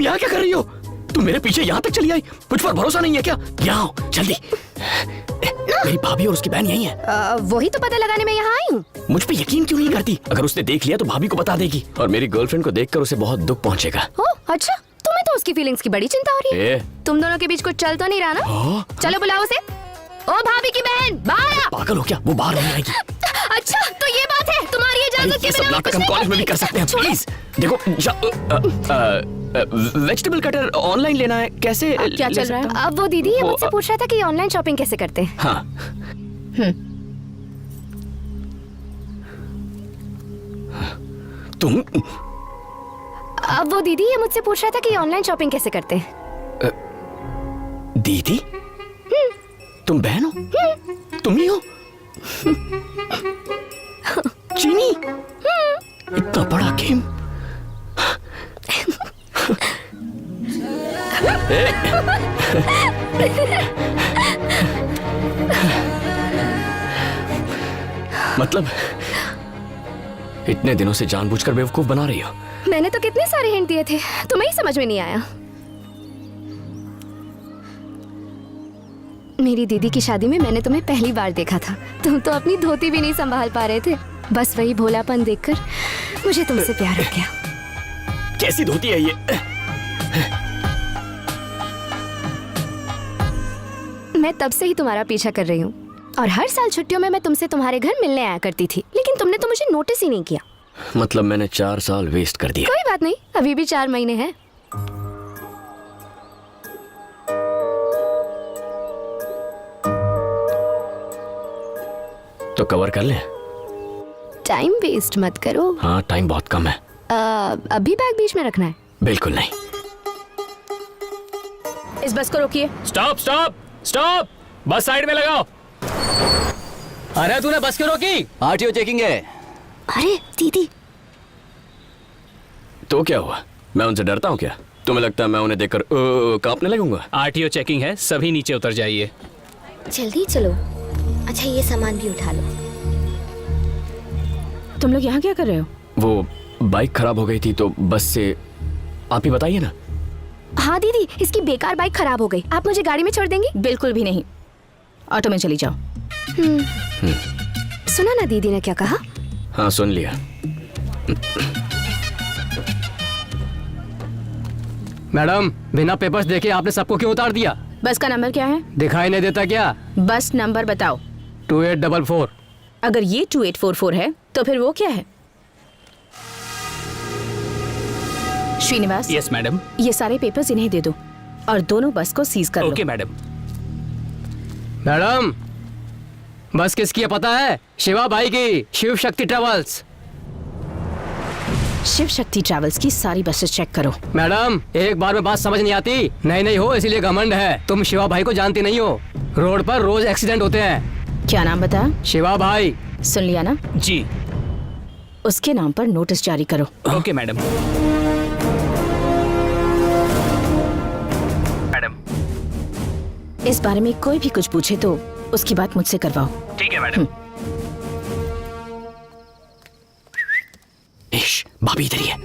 यहाँ क्या कर रही हो? तुम मेरे पीछे यहाँ तक चली आई, मुझ पर भरोसा नहीं है क्या? यहाँ आओ जल्दी। मेरी भाभी और उसकी बहन यही है। वही तो पता लगाने में यहाँ आई हूँ। मुझ पे यकीन क्यों नहीं करती? अगर उसने देख लिया तो भाभी को बता देगी और मेरी गर्लफ्रेंड को देखकर उसे बहुत दुख पहुंचेगा। अच्छा, तुम्हें तो उसकी फीलिंग्स की बड़ी चिंता हो रही है। तुम दोनों के बीच कुछ चल तो नहीं रहा ना? चलो बुलाओ उसे। ओ भाभी की बहन, बाहर आ। पागल हो क्या? वो बाहर नहीं आएगी। अच्छा तो ये बात है, तुम्हारी इजाजत के बिना नाटक हम कॉलेज में भी कर सकते हैं। प्लीज देखो, वेजिटेबल कटर ऑनलाइन लेना है, कैसे? क्या चल रहा है? अब वो दीदी ये मुझसे पूछ रहा था कि ऑनलाइन शॉपिंग कैसे करते हैं। हाँ। तुम? अब वो दीदी ये मुझसे पूछ रहा था कि ऑनलाइन शॉपिंग कैसे करते हैं। दीदी? तुम बहन हो? तुम ही हो? चीनी? इतना बड़ा गेम? मतलब इतने दिनों से जानबूझकर बेवकूफ बना रही हो? मैंने तो कितने सारे हिंट दिए थे, तुम्हें ही समझ में नहीं आया। मेरी दीदी की शादी में मैंने तुम्हें पहली बार देखा था। तुम तो अपनी धोती भी नहीं संभाल पा रहे थे। बस वही भोलापन देखकर मुझे तुमसे प्यार हो गया। कैसी धोती है ये? मैं तब से ही तुम्हारा पीछा कर रही हूँ और हर साल छुट्टियों में मैं तुमसे तुम्हारे घर मिलने आया करती थी, लेकिन तुमने तो मुझे नोटिस ही नहीं किया। मतलब मैंने 4 साल वेस्ट कर दिया। कोई बात नहीं, अभी भी 4 महीने हैं। तो कवर कर ले। टाइम वेस्ट मत करो। हाँ, टाइम बहुत कम है। अभी बैग बीच में रखना है? बिल्कुल नहीं। इस बस को रोकिए। स्टॉप स्टॉप स्टॉप, बस साइड में लगाओ। अरे तूने बस क्यों रोकी? आरटीओ चेकिंग है। अरे दीदी। तो क्या हुआ? मैं उनसे डरता हूँ क्या? तुम्हें लगता है मैं उन्हें देखकर कांपने लगूंगा? आरटीओ चेकिंग है, सभी नीचे उतर जाइए। जल्दी चलो। अच्छा ये सामान भी उठा लो। तुम लोग यहाँ क्या कर रहे हो? वो बाइक खराब हो गई थी तो बस से। आप ही बताइए ना। हाँ दीदी, इसकी बेकार बाइक खराब हो गई, आप मुझे गाड़ी में छोड़ देंगी? बिल्कुल भी नहीं, ऑटो में चली जाओ। सुना ना दीदी ने क्या कहा? हाँ सुन लिया। मैडम, बिना पेपर्स देखे आपने सबको क्यों उतार दिया? बस का नंबर क्या है? दिखाई नहीं देता क्या? बस नंबर बताओ। 2844। अगर ये 2844 है तो फिर वो क्या है? श्रीनिवास। Yes madam. ये सारे पेपर्स इन्हें दे दो और दोनों बस को सीज कर लो। Okay madam. मैडम, बस किसकी है पता है? शिवा भाई की, शिव शक्ति ट्रेवल्स। शिव शक्ति ट्रैवल्स की सारी बसेस चेक करो। मैडम, एक बार में बात समझ नहीं आती। नहीं हो इसीलिए घमंड है। तुम शिवा भाई को जानती नहीं हो। रोड पर रोज एक्सीडेंट होते हैं। क्या नाम बताया? शिवा भाई। सुन लिया ना? जी। उसके नाम पर नोटिस जारी करो। Okay madam. मैडम, इस बारे में कोई भी कुछ पूछे तो उसकी बात मुझसे करवाओ। ठीक है मैडम। भाभी इधर ही है।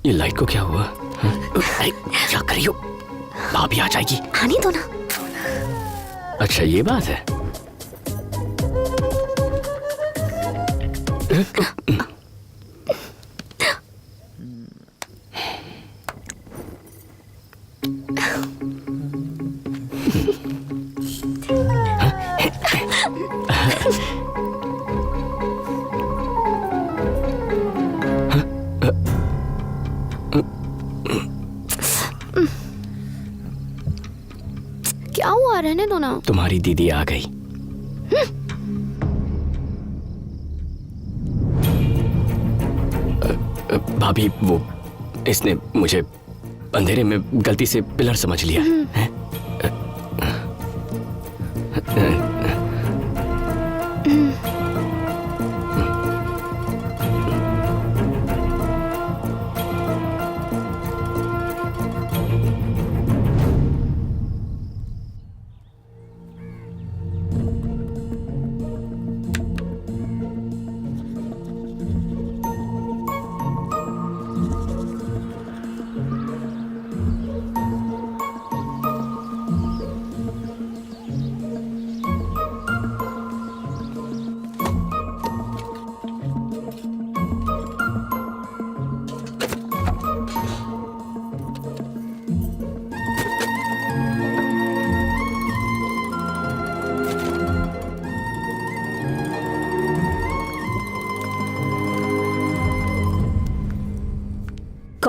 ये लाइट को क्या हुआ? अरे क्या कर रही हो? भाभी आ जाएगी। आने दो ना। अच्छा ये बात है। क्या हुआ? रहने दो ना। तुम्हारी दीदी आ गई। भाभी वो इसने मुझे अंधेरे में गलती से पिलर समझ लिया है।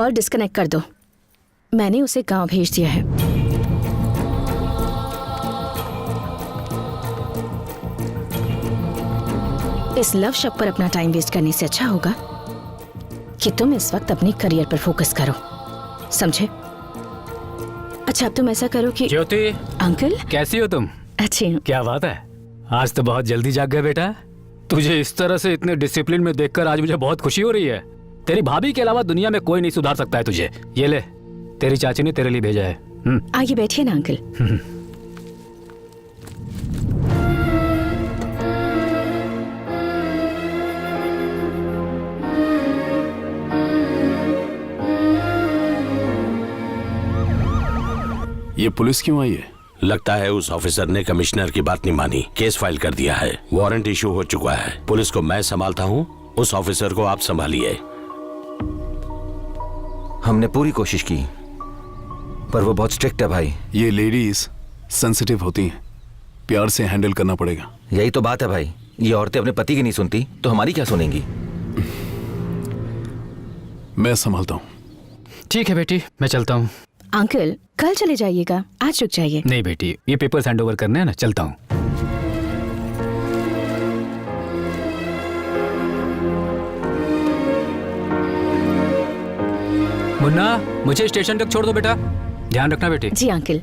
कॉल डिस्कनेक्ट कर दो। मैंने उसे गांव भेज दिया है। इस लव शॉप पर अपना टाइम वेस्ट करने से अच्छा होगा कि तुम इस वक्त अपने करियर पर फोकस करो, समझे? अच्छा, अब तुम ऐसा करो कि ज्योति, अंकल कैसी हो तुम? अच्छी हूँ। क्या बात है, आज तो बहुत जल्दी जाग गए बेटा। तुझे इस तरह से इतने डिसिप्लिन में देखकर आज मुझे बहुत खुशी हो रही है। तेरी भाभी के अलावा दुनिया में कोई नहीं सुधार सकता है तुझे। ये ले, तेरी चाची ने तेरे लिए भेजा है। आगे बैठिए ना अंकल। ये पुलिस क्यों आई है? लगता है उस ऑफिसर ने कमिश्नर की बात नहीं मानी, केस फाइल कर दिया है, वारंट इशू हो चुका है। पुलिस को मैं संभालता हूँ, उस ऑफिसर को आप संभालिए। हमने पूरी कोशिश की पर वो बहुत स्ट्रिक्ट है भाई। ये लेडीज सेंसिटिव होती हैं, प्यार से हैंडल करना पड़ेगा। यही तो बात है भाई, ये औरतें अपने पति की नहीं सुनती तो हमारी क्या सुनेंगी? मैं संभालता हूँ। ठीक है बेटी, मैं चलता हूँ। अंकल कल चले जाइएगा, आज रुक जाइए। नहीं बेटी, ये पेपर्स हैंड ओवर करने हैं ना, चलता हूँ। मुन्ना, मुझे स्टेशन तक छोड़ दो बेटा, ध्यान रखना बेटी। जी अंकल।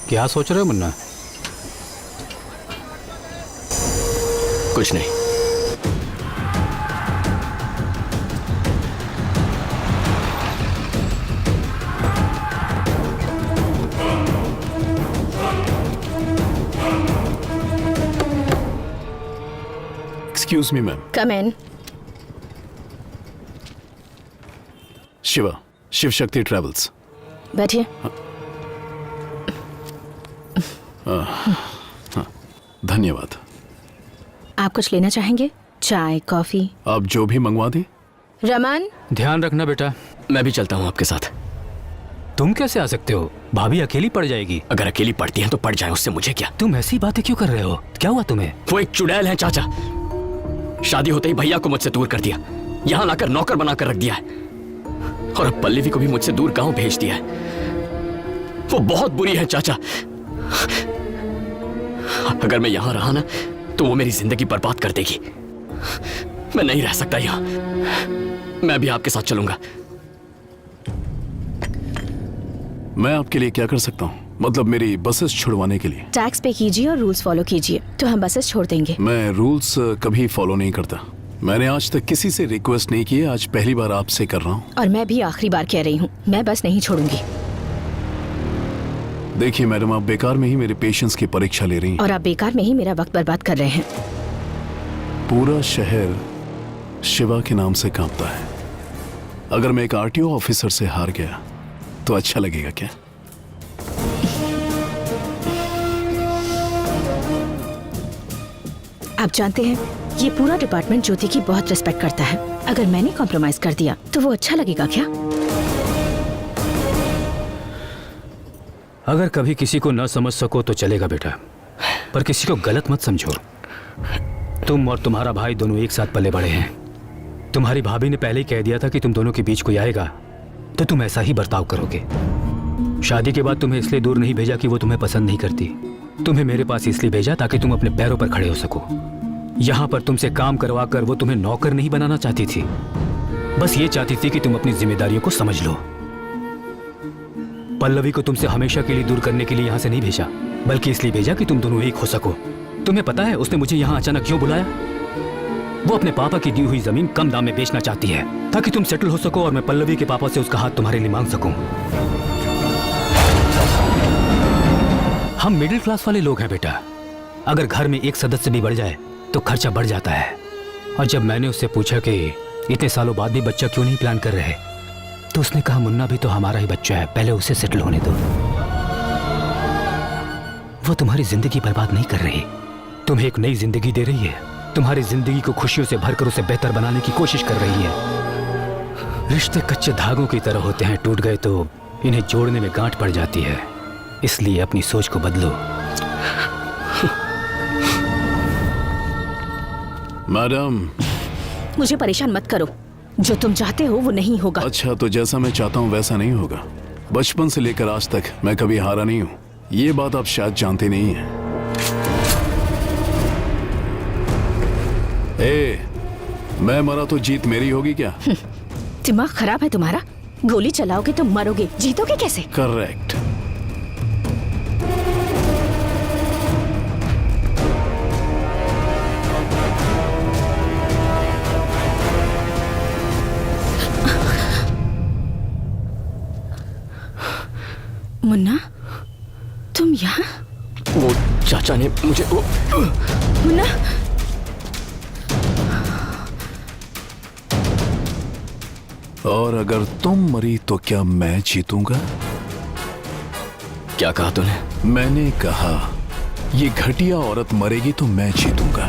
क्या सोच रहे हो मुन्ना? कुछ नहीं। Excuse me ma'am. Come in. Shiva, Shiv Shakti travels. बैठिए। धन्यवाद। आप कुछ लेना चाहेंगे? चाय, कॉफी? आप जो भी मंगवा दें। रमन, ध्यान रखना बेटा। मैं भी चलता हूँ आपके साथ। तुम कैसे आ सकते हो? भाभी अकेली पड़ जाएगी। अगर अकेली पड़ती है तो पड़ जाए, उससे मुझे क्या। तुम ऐसी बातें क्यों कर रहे हो? क्या हुआ तुम्हें? वो एक चुड़ैल है चाचा। शादी होते ही भैया को मुझसे दूर कर दिया, यहाँ लाकर नौकर बनाकर रख दिया है, और अब पल्लवी को भी मुझसे दूर गांव भेज दिया है। वो बहुत बुरी है चाचा। अगर मैं यहां रहा ना तो वो मेरी जिंदगी बर्बाद कर देगी। मैं नहीं रह सकता यहाँ। मैं भी आपके साथ चलूंगा। मैं आपके लिए क्या कर सकता हूँ? मतलब मेरी बसेस छुड़वाने के लिए? टैक्स पे कीजिए और रूल्स फॉलो कीजिए तो हम बसेस छोड़ देंगे। मैं रूल्स कभी फॉलो नहीं करता। मैंने आज तक किसी से रिक्वेस्ट नहीं की है, आज पहली बार आपसे कर रहा हूँ। और मैं भी आखिरी बार कह रही हूँ, मैं बस नहीं छोड़ूंगी। देखिए मैडम, आप बेकार में ही मेरे पेशेंस की परीक्षा ले रही हैं। और आप बेकार में ही मेरा वक्त बर्बाद कर रहे हैं। पूरा शहर शिवा के नाम से कांपता है। अगर मैं एक आरटीओ ऑफिसर से हार गया तो अच्छा लगेगा क्या? आप जानते हैं, ये पूरा डिपार्टमेंट ज्योति की बहुत रिस्पेक्ट करता है। अगर मैंने कॉम्प्रोमाइज कर दिया तो वो अच्छा लगेगा क्या? अगर कभी किसी को न समझ सको तो चलेगा बेटा, पर किसी को गलत मत समझो। तुम और तुम्हारा भाई दोनों एक साथ पले बड़े हैं। तुम्हारी भाभी ने पहले ही कह दिया था कि तुम दोनों के बीच कोई आएगा तो तुम ऐसा ही बर्ताव करोगे। शादी के बाद तुम्हें इसलिए दूर नहीं भेजा कि वो तुम्हें पसंद नहीं करती। तुम्हें मेरे पास इसलिए भेजा ताकि तुम अपने पैरों पर खड़े हो सको। यहाँ पर तुमसे काम करवा कर वो तुम्हें नौकर नहीं बनाना चाहती थी, बस ये चाहती थी कि तुम अपनी जिम्मेदारियों को समझ लो। पल्लवी को तुमसे हमेशा के लिए दूर करने के लिए यहाँ से नहीं भेजा, बल्कि इसलिए भेजा कि तुम दोनों एक हो सको। तुम्हें पता है उसने मुझे यहाँ अचानक क्यों बुलाया? वो अपने पापा की दी हुई जमीन कम दाम में बेचना चाहती है ताकि तुम सेटल हो सको और मैं पल्लवी के पापा से उसका हाथ तुम्हारे लिए मांग सकूं। हम मिडिल क्लास वाले लोग हैं बेटा। अगर घर में एक सदस्य भी बढ़ जाए तो खर्चा बढ़ जाता है। और जब मैंने उससे पूछा कि इतने सालों बाद भी बच्चा क्यों नहीं प्लान कर रहे, तो उसने कहा मुन्ना भी तो हमारा ही बच्चा है, पहले उसे सेटल होने दो। वो तुम्हारी जिंदगी बर्बाद नहीं कर रही, तुम्हें एक नई जिंदगी दे रही है। तुम्हारी जिंदगी को खुशियों से भरकर उसे बेहतर बनाने की कोशिश कर रही है। रिश्ते कच्चे धागों की तरह होते हैं, टूट गए तो इन्हें जोड़ने में गांठ पड़ जाती है। इसलिए अपनी सोच को बदलो। मैडम, मुझे परेशान मत करो। जो तुम चाहते हो वो नहीं होगा। अच्छा तो जैसा मैं चाहता हूँ वैसा नहीं होगा। बचपन से लेकर आज तक मैं कभी हारा नहीं हूँ, ये बात आप शायद जानते नहीं हैं। मैं मरा तो जीत मेरी होगी क्या? दिमाग खराब है तुम्हारा? गोली चलाओगे तो मरोगे, जीतोगे कैसे? करेक्ट। मुन्ना, तुम यहाँ? वो चाचा ने मुझे मुन्ना, और अगर तुम मरी तो क्या मैं जीतूंगा? क्या कहा तूने? मैंने कहा ये घटिया औरत मरेगी तो मैं जीतूंगा।